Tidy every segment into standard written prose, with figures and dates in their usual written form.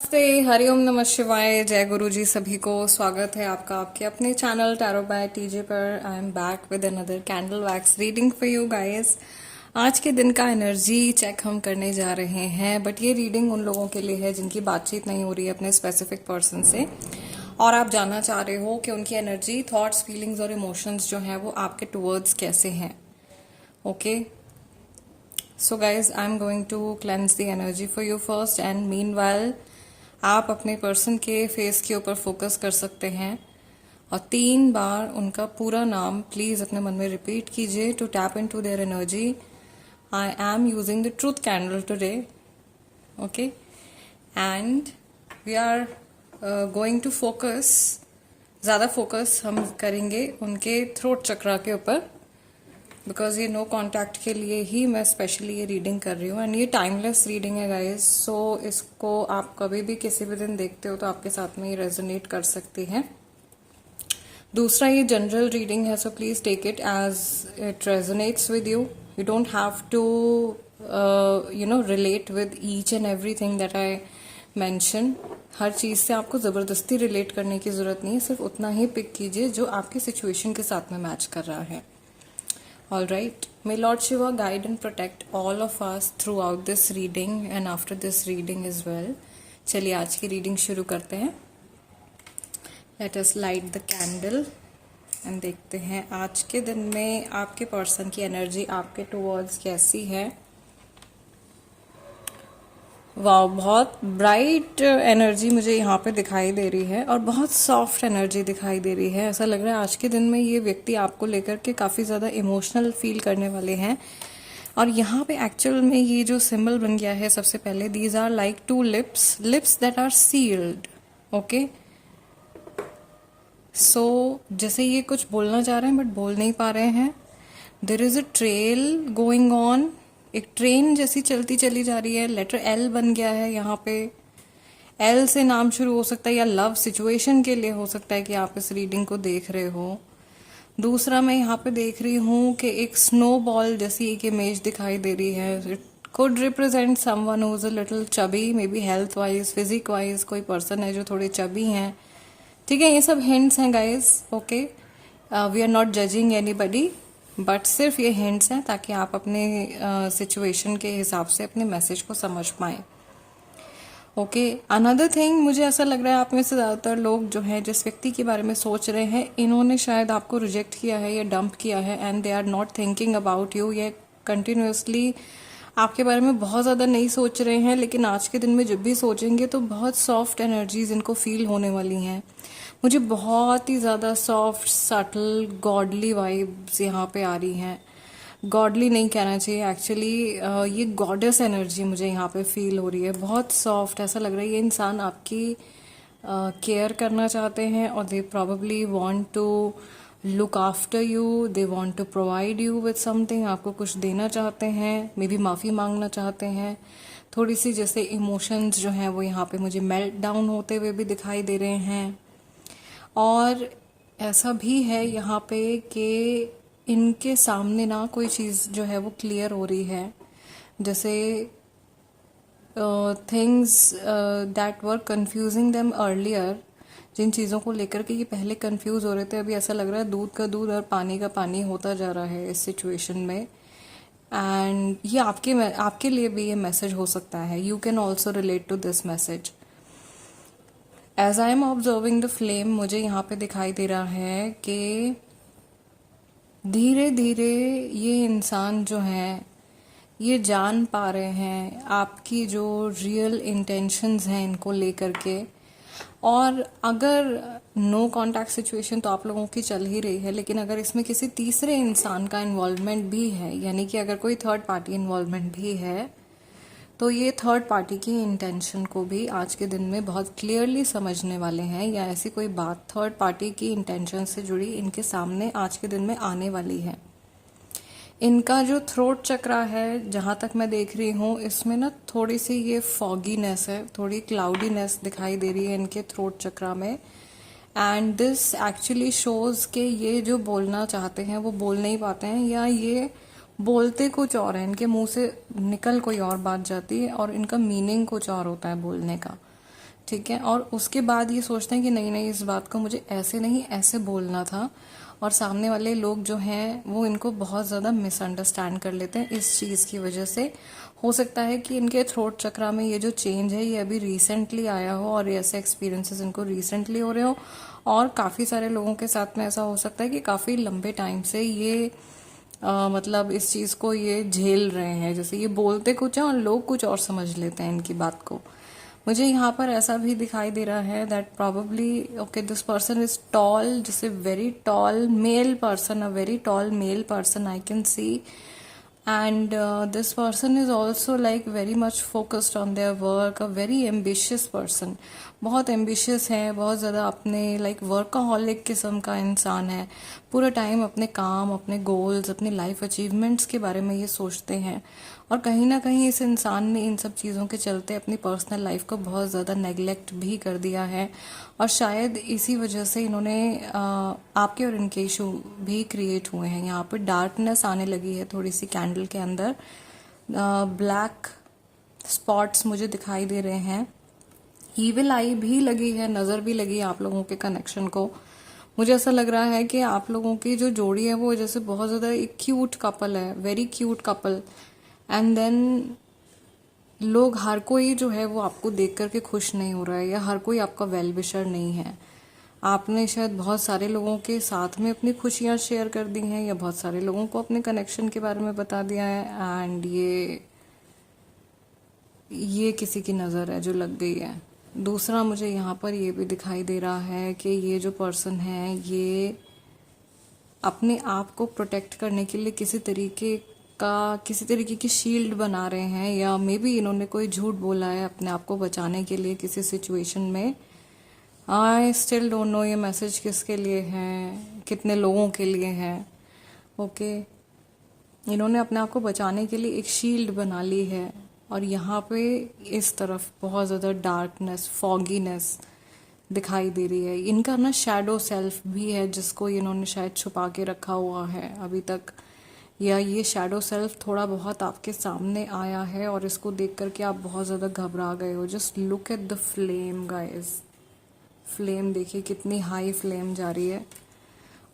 नमस्ते, हरिओम, नमः शिवाय, जय गुरु जी। सभी को स्वागत है आपका आपके अपने चैनल टैरो बाय टीजे पर। I am back with another candle wax reading for you guys. आज के दिन का एनर्जी चेक हम करने जा रहे हैं, बट ये रीडिंग उन लोगों के लिए है जिनकी बातचीत नहीं हो रही है अपने स्पेसिफिक पर्सन से, और आप जानना चाह रहे हो कि उनकी एनर्जी, थॉट्स, फीलिंग्स और इमोशंस जो है वो आपके टुवर्ड्स कैसे हैं। Okay, so guys, I'm going to cleanse the energy for you first, and meanwhile आप अपने पर्सन के फेस के ऊपर फोकस कर सकते हैं और 3 बार उनका पूरा नाम प्लीज अपने मन में रिपीट कीजिए टू टैप इन टू देयर एनर्जी। I am using the truth candle today, okay, and we are going to focus, ज्यादा फोकस हम करेंगे उनके थ्रोट चक्रा के ऊपर, बिकॉज ये नो कॉन्टैक्ट के लिए ही मैं स्पेशली ये रीडिंग कर रही हूँ, एंड ये टाइमलेस रीडिंग है गाइज। सो इसको आप कभी भी किसी भी दिन देखते हो तो आपके साथ में ये रेजोनेट कर सकती है। दूसरा, ये जनरल रीडिंग है, so please take it as it resonates with you. You don't have to relate with each and everything that I mention. हर चीज से आपको जबरदस्ती रिलेट करने की जरूरत नहीं है, सिर्फ उतना ही पिक कीजिए जो आपकी सिचुएशन के साथ में मैच कर रहा है। All right, may Lord Shiva guide and protect all of us throughout this reading and after this reading as well. चलिए आज की रीडिंग शुरू करते हैं। Let us light the candle and देखते हैं आज के दिन में आपके पर्सन की एनर्जी आपके टुवर्ड्स कैसी है। वाह, बहुत ब्राइट एनर्जी मुझे यहाँ पे दिखाई दे रही है और बहुत सॉफ्ट एनर्जी दिखाई दे रही है। ऐसा लग रहा है आज के दिन में ये व्यक्ति आपको लेकर के काफ़ी ज़्यादा इमोशनल फील करने वाले हैं। और यहाँ पे एक्चुअल में ये जो सिंबल बन गया है, सबसे पहले these are like 2 lips that are sealed. Okay, so जैसे ये कुछ बोलना चाह रहे हैं बट बोल नहीं पा रहे हैं। There is a trail going on, एक ट्रेन जैसी चलती चली जा रही है। लेटर एल बन गया है यहाँ पे। एल से नाम शुरू हो सकता है या लव सिचुएशन के लिए हो सकता है कि आप इस रीडिंग को देख रहे हो। दूसरा, मैं यहाँ पे देख रही हूँ कि एक स्नो बॉल जैसी एक इमेज दिखाई दे रही है। It could represent someone who is a little chubby, maybe health wise, physique wise कोई पर्सन है जो थोड़े चबी हैं। ठीक है, ये सब हिंट्स हैं guys. Okay, we are not judging anybody, but सिर्फ ये हिंट्स हैं ताकि आप अपने सिचुएशन के हिसाब से अपने मैसेज को समझ पाएं। ओके, अनदर थिंग, मुझे ऐसा लग रहा है आप में से ज़्यादातर लोग जो हैं जिस व्यक्ति के बारे में सोच रहे हैं, इन्होंने शायद आपको रिजेक्ट किया है या डंप किया है, and they are not thinking about you. ये कंटिन्यूसली आपके बारे में बहुत ज़्यादा नहीं सोच रहे हैं, लेकिन आज के दिन में जब भी सोचेंगे तो बहुत सॉफ्ट एनर्जीज इनको फील होने वाली हैं। मुझे बहुत ही ज़्यादा सॉफ्ट, सटल, गॉडली वाइब्स यहाँ पे आ रही हैं। गॉडली नहीं कहना चाहिए एक्चुअली, ये गॉडेस एनर्जी मुझे यहाँ पे फील हो रही है। बहुत सॉफ्ट, ऐसा लग रहा है ये इंसान आपकी केयर करना चाहते हैं और they probably want to look after you, they want to provide you with something. आपको कुछ देना चाहते हैं, मे बी माफ़ी मांगना चाहते हैं। थोड़ी सी जैसे इमोशंस जो हैं वो यहाँ पे मुझे मेल्ट डाउन होते हुए भी दिखाई दे रहे हैं। और ऐसा भी है यहाँ पे कि इनके सामने ना कोई चीज़ जो है वो क्लियर हो रही है, जैसे things that were confusing them earlier, जिन चीज़ों को लेकर के ये पहले कंफ्यूज हो रहे थे, अभी ऐसा लग रहा है दूध का दूध और पानी का पानी होता जा रहा है इस सिचुएशन में। एंड ये आपके लिए भी ये मैसेज हो सकता है। You can also relate to this message. As I am observing the flame, मुझे यहाँ पे दिखाई दे रहा है कि धीरे धीरे ये इंसान जो है ये जान पा रहे हैं आपकी जो रियल इंटेंशंस हैं इनको लेकर के। और अगर नो कॉन्टैक्ट सिचुएशन तो आप लोगों की चल ही रही है, लेकिन अगर इसमें किसी तीसरे इंसान का इन्वॉल्वमेंट भी है, यानी कि अगर कोई थर्ड पार्टी इन्वॉल्वमेंट भी है, तो ये थर्ड पार्टी की इंटेंशन को भी आज के दिन में बहुत क्लियरली समझने वाले हैं, या ऐसी कोई बात थर्ड पार्टी की इंटेंशन से जुड़ी इनके सामने आज के दिन में आने वाली है। इनका जो थ्रोट चक्रा है, जहाँ तक मैं देख रही हूँ, इसमें ना थोड़ी सी ये फॉगीनेस है, थोड़ी क्लाउडीनेस दिखाई दे रही है इनके थ्रोट चक्रा में। एंड दिस एक्चुअली शोज के ये जो बोलना चाहते हैं वो बोल नहीं पाते हैं, या ये बोलते कुछ और है, इनके मुंह से निकल कोई और बात जाती है और इनका मीनिंग कुछ और होता है बोलने का। ठीक है, और उसके बाद ये सोचते हैं कि नहीं नहीं, इस बात को मुझे ऐसे नहीं ऐसे बोलना था, और सामने वाले लोग जो हैं वो इनको बहुत ज़्यादा मिसअंडरस्टैंड कर लेते हैं इस चीज़ की वजह से। हो सकता है कि इनके थ्रोट चक्रा में ये जो चेंज है ये अभी रिसेंटली आया हो, और ऐसे एक्सपीरियंसेस इनको रिसेंटली हो रहे हो, और काफ़ी सारे लोगों के साथ में ऐसा हो सकता है कि काफ़ी लंबे टाइम से ये मतलब इस चीज़ को ये झेल रहे हैं। जैसे ये बोलते कुछ हैं और लोग कुछ और समझ लेते हैं इनकी बात को। मुझे यहाँ पर ऐसा भी दिखाई दे रहा है that probably okay this person is tall, जैसे very tall male person, a very tall male person I can see, and this person is also like very much focused on their work, a very ambitious person, बहुत ambitious है, बहुत ज़्यादा अपने like workaholic किस्म का इंसान है। पूरा टाइम अपने काम, अपने गोल्स, अपनी लाइफ अचीवमेंट्स के बारे में ये सोचते हैं, और कहीं ना कहीं इस इंसान ने इन सब चीज़ों के चलते अपनी पर्सनल लाइफ को बहुत ज़्यादा नेग्लेक्ट भी कर दिया है, और शायद इसी वजह से इन्होंने आपके और इनके इशू भी क्रिएट हुए हैं। यहाँ पे डार्कनेस आने लगी है थोड़ी सी कैंडल के अंदर, ब्लैक स्पॉट्स मुझे दिखाई दे रहे हैं, ईविल आई भी लगी है, नज़र भी लगी है आप लोगों के कनेक्शन को। मुझे ऐसा लग रहा है कि आप लोगों की जो जोड़ी है वो जैसे बहुत ज़्यादा एक क्यूट कपल है, very cute couple, and then लोग हर कोई जो है वो आपको देख करके खुश नहीं हो रहा है, या हर कोई आपका वेल विशर नहीं है। आपने शायद बहुत सारे लोगों के साथ में अपनी खुशियाँ शेयर कर दी हैं, या बहुत सारे लोगों को अपने कनेक्शन के बारे में बता दिया है, एंड ये किसी की नज़र है जो लग गई है। दूसरा मुझे यहाँ पर ये भी दिखाई दे रहा है कि ये जो पर्सन है ये अपने आप को प्रोटेक्ट करने के लिए किसी तरीके की शील्ड बना रहे हैं, या मे बी इन्होंने कोई झूठ बोला है अपने आप को बचाने के लिए किसी सिचुएशन में। आई स्टिल डोंट नो ये मैसेज किसके लिए है, कितने लोगों के लिए है। ओके, इन्होंने अपने आप को बचाने के लिए एक शील्ड बना ली है, और यहाँ पे इस तरफ बहुत ज़्यादा डार्कनेस, फॉगीनेस दिखाई दे रही है। इनका ना शैडो सेल्फ भी है जिसको इन्होंने शायद छुपा के रखा हुआ है अभी तक, या ये शैडो सेल्फ थोड़ा बहुत आपके सामने आया है और इसको देख करके आप बहुत ज़्यादा घबरा गए हो। Just look at the flame guys, flame देखिए कितनी हाई फ्लेम जा रही है,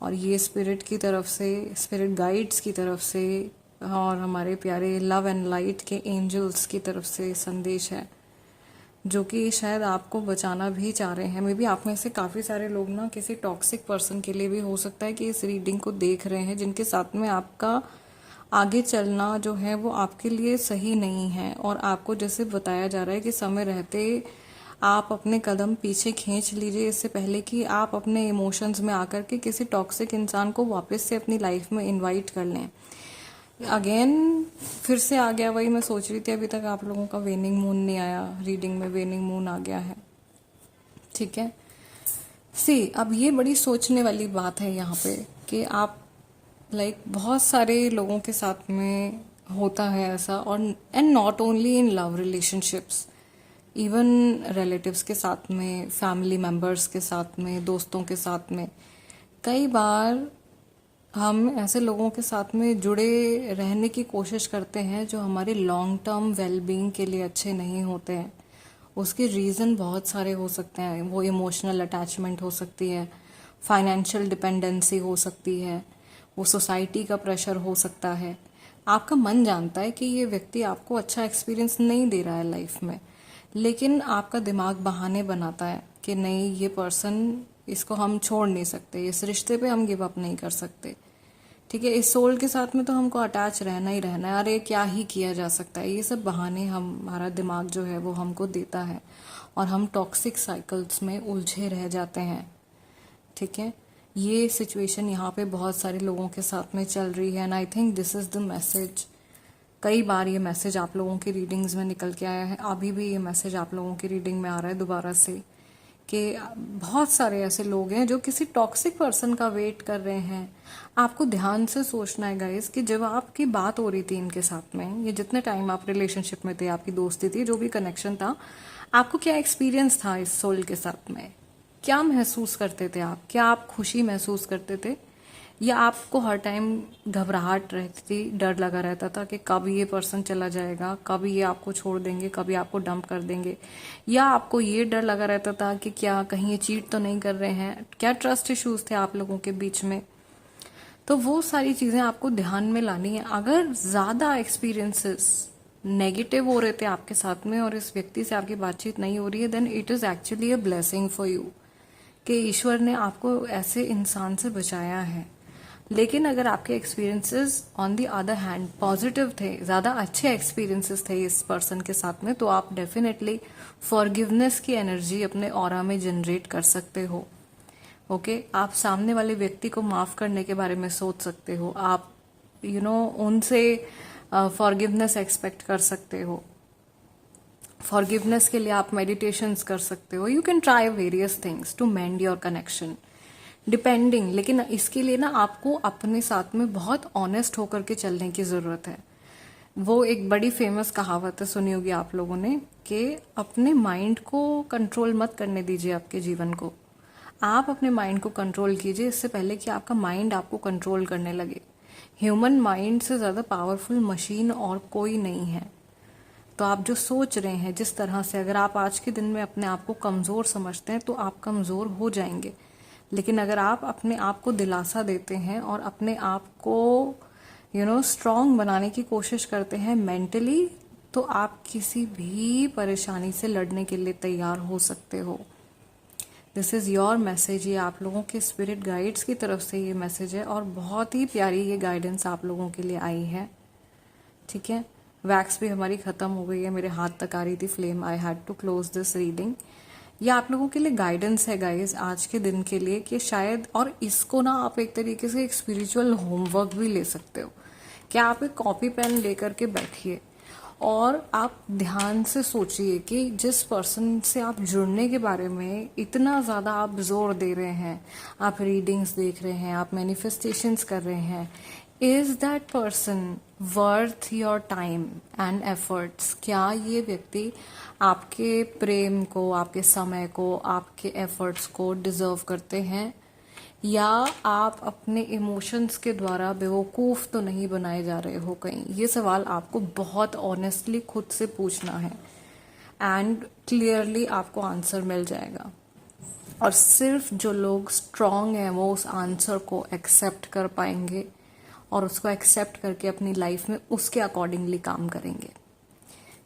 और ये स्पिरिट की तरफ से, स्पिरिट गाइड्स की तरफ से, और हमारे प्यारे लव एंड लाइट के एंजल्स की तरफ से संदेश है, जो कि शायद आपको बचाना भी चाह रहे हैं। मे बी आप में से काफ़ी सारे लोग ना किसी टॉक्सिक पर्सन के लिए भी हो सकता है कि इस रीडिंग को देख रहे हैं, जिनके साथ में आपका आगे चलना जो है वो आपके लिए सही नहीं है, और आपको जैसे बताया जा रहा है कि समय रहते आप अपने कदम पीछे खींच लीजिए, इससे पहले कि आप अपने इमोशंस में आकर के किसी टॉक्सिक इंसान को वापस से अपनी लाइफ में इनवाइट कर लें। अगेन फिर से आ गया वही, मैं सोच रही थी अभी तक आप लोगों का वेनिंग मून नहीं आया, रीडिंग में वेनिंग मून आ गया है। ठीक है, सी अब ये बड़ी सोचने वाली बात है यहाँ पे कि आप लाइक बहुत सारे लोगों के साथ में होता है ऐसा, और and not only in love relationships, even relatives के साथ में, फैमिली मेम्बर्स के साथ में, दोस्तों के साथ में, कई बार हम ऐसे लोगों के साथ में जुड़े रहने की कोशिश करते हैं जो हमारे लॉन्ग टर्म वेलबींग के लिए अच्छे नहीं होते हैं। उसके रीज़न बहुत सारे हो सकते हैं, वो इमोशनल अटैचमेंट हो सकती है, फाइनेंशियल डिपेंडेंसी हो सकती है, वो सोसाइटी का प्रेशर हो सकता है। आपका मन जानता है कि ये व्यक्ति आपको अच्छा एक्सपीरियंस नहीं दे रहा है लाइफ में, लेकिन आपका दिमाग बहाने बनाता है कि नहीं ये पर्सन, इसको हम छोड़ नहीं सकते, इस रिश्ते पे हम गिव अप नहीं कर सकते। ठीक है, इस सोल के साथ में तो हमको अटैच रहना ही रहना है, अरे क्या ही किया जा सकता है, ये सब बहाने हमारा दिमाग जो है वो हमको देता है, और हम टॉक्सिक साइकिल्स में उलझे रह जाते हैं। ठीक है, ये सिचुएशन यहाँ पे बहुत सारे लोगों के साथ में चल रही है, and I think this is the message. कई बार ये मैसेज आप लोगों की रीडिंग्स में निकल के आया है, अभी भी ये मैसेज आप लोगों की रीडिंग में आ रहा है दोबारा से, कि बहुत सारे ऐसे लोग हैं जो किसी टॉक्सिक पर्सन का वेट कर रहे हैं। आपको ध्यान से सोचना है गाइस कि जब आपकी बात हो रही थी इनके साथ में, ये जितने टाइम आप रिलेशनशिप में थे, आपकी दोस्ती थी, जो भी कनेक्शन था, आपको क्या एक्सपीरियंस था इस सोल के साथ में, क्या महसूस करते थे आप, क्या आप खुशी महसूस करते थे, या आपको हर टाइम घबराहट रहती थी, डर लगा रहता था कि कब ये पर्सन चला जाएगा, कब ये आपको छोड़ देंगे, कभी आपको डंप कर देंगे, या आपको ये डर लगा रहता था कि क्या कहीं ये चीट तो नहीं कर रहे हैं, क्या ट्रस्ट इश्यूज थे आप लोगों के बीच में। तो वो सारी चीजें आपको ध्यान में लानी है। अगर ज्यादा एक्सपीरियंसेस नेगेटिव हो रहे थे आपके साथ में और इस व्यक्ति से आपकी बातचीत नहीं हो रही है, then it is actually a blessing for you कि ईश्वर ने आपको ऐसे इंसान से बचाया है। लेकिन अगर आपके experiences on the other hand positive थे, ज्यादा अच्छे एक्सपीरियंसेस थे इस पर्सन के साथ में, तो आप डेफिनेटली फॉरगिवनेस की एनर्जी अपने ऑरा में जनरेट कर सकते हो। ओके आप सामने वाले व्यक्ति को माफ करने के बारे में सोच सकते हो, आप उनसे फॉरगिवनेस एक्सपेक्ट कर सकते हो। फॉरगिवनेस के लिए आप मेडिटेशंस कर सकते हो। You can try various things to mend your connection depending. लेकिन इसके लिए ना आपको अपने साथ में बहुत ऑनेस्ट होकर के चलने की जरूरत है। वो एक बड़ी फेमस कहावत है, सुनी होगी आप लोगों ने, कि अपने माइंड को कंट्रोल मत करने दीजिए आपके जीवन को, आप अपने माइंड को कंट्रोल कीजिए इससे पहले कि आपका माइंड आपको कंट्रोल करने लगे। ह्यूमन माइंड से ज्यादा पावरफुल मशीन और कोई नहीं है। तो आप जो सोच रहे हैं जिस तरह से, अगर आप आज के दिन में अपने आप को कमजोर समझते हैं तो आप कमजोर हो जाएंगे। लेकिन अगर आप अपने आप को दिलासा देते हैं और अपने आप को स्ट्रांग बनाने की कोशिश करते हैं मेंटली, तो आप किसी भी परेशानी से लड़ने के लिए तैयार हो सकते हो। This is your message. ये आप लोगों के स्पिरिट गाइड्स की तरफ से ये मैसेज है और बहुत ही प्यारी ये गाइडेंस आप लोगों के लिए आई है। ठीक है, वैक्स भी हमारी खत्म हो गई है, मेरे हाथ तक आ रही थी flame. I had to close this reading. ये आप लोगों के लिए गाइडेंस है गाइस आज के दिन के लिए, कि शायद, और इसको ना आप एक तरीके से एक स्पिरिचुअल होमवर्क भी ले सकते हो कि आप एक कॉपी पेन लेकर के बैठिए और आप ध्यान से सोचिए कि जिस पर्सन से आप जुड़ने के बारे में इतना ज्यादा आप जोर दे रहे हैं, आप रीडिंग्स देख रहे हैं, आप मैनिफेस्टेशंस कर रहे हैं, is that person worth your time and efforts? क्या ये व्यक्ति आपके प्रेम को, आपके समय को, आपके एफर्ट्स को डिजर्व करते हैं? या आप अपने इमोशंस के द्वारा बेवकूफ तो नहीं बनाए जा रहे हो कहीं? ये सवाल आपको बहुत ऑनेस्टली खुद से पूछना है एंड क्लियरली आपको आंसर मिल जाएगा। और सिर्फ जो लोग स्ट्रांग हैं वो उस आंसर को एक्सेप्ट कर पाएंगे और उसको एक्सेप्ट करके अपनी लाइफ में उसके अकॉर्डिंगली काम करेंगे।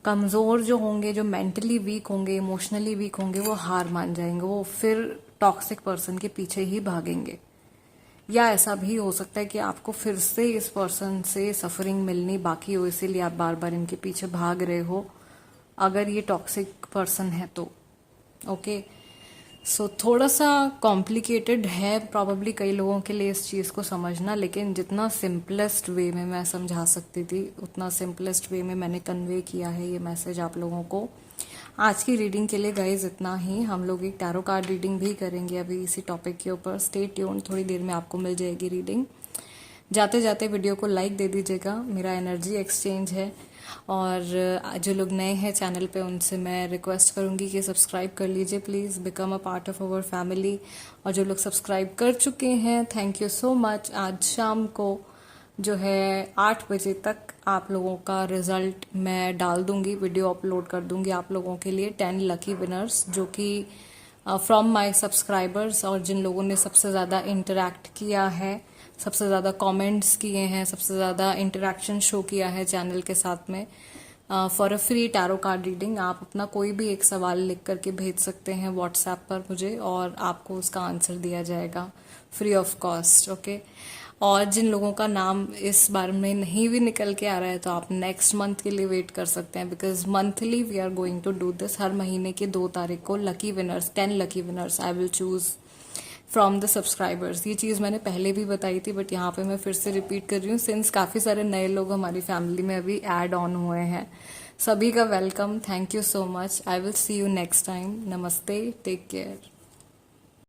कमजोर जो होंगे, जो मेंटली वीक होंगे, इमोशनली वीक होंगे, वो हार मान जाएंगे, वो फिर टॉक्सिक पर्सन के पीछे ही भागेंगे। या ऐसा भी हो सकता है कि आपको फिर से इस पर्सन से सफरिंग मिलनी बाकी हो, इसीलिए आप बार बार इनके पीछे भाग रहे हो, अगर ये टॉक्सिक पर्सन है तो। ओके, सो थोड़ा सा कॉम्प्लिकेटेड है प्रॉब्ली कई लोगों के लिए इस चीज़ को समझना, लेकिन जितना सिंपलेस्ट वे में मैं समझा सकती थी उतना सिंपलेस्ट वे में मैंने कन्वे किया है ये मैसेज आप लोगों को। आज की रीडिंग के लिए गाइज इतना ही। हम लोग एक टैरो कार्ड रीडिंग भी करेंगे अभी इसी टॉपिक के ऊपर। स्टे ट्यून, थोड़ी देर में आपको मिल जाएगी रीडिंग। जाते जाते वीडियो को लाइक दे दीजिएगा, मेरा एनर्जी एक्सचेंज है। और जो लोग नए हैं चैनल पे उनसे मैं रिक्वेस्ट करूंगी कि सब्सक्राइब कर लीजिए please, become a part of our family. और जो लोग सब्सक्राइब कर चुके हैं, थैंक यू सो मच। आज शाम को जो है 8 बजे तक आप लोगों का रिजल्ट मैं डाल दूंगी, वीडियो अपलोड कर दूंगी आप लोगों के लिए। 10 लकी विनर्स जो कि फ्रॉम माय सब्सक्राइबर्स, और जिन लोगों ने सबसे ज़्यादा इंटरैक्ट किया है, सबसे ज़्यादा कमेंट्स किए हैं, सबसे ज़्यादा इंटरैक्शन शो किया है चैनल के साथ में, for a free tarot card reading. आप अपना कोई भी एक सवाल लिख करके भेज सकते हैं व्हाट्सएप पर मुझे, और आपको उसका आंसर दिया जाएगा फ्री ऑफ कॉस्ट। ओके, और जिन लोगों का नाम इस बार में नहीं भी निकल के आ रहा है तो आप नेक्स्ट मंथ के लिए वेट कर सकते हैं, because monthly we are going to do this. हर महीने की 2 तारीख को lucky winners, 10 lucky winners I will choose from the subscribers. ये चीज़ मैंने पहले भी बताई थी, बट यहाँ पे मैं फिर से रिपीट कर रही हूँ सिंस काफ़ी सारे नए लोग हमारी फैमिली में अभी ऐड ऑन हुए हैं। सभी का welcome, thank you so much. I will see you next time. नमस्ते, टेक केयर।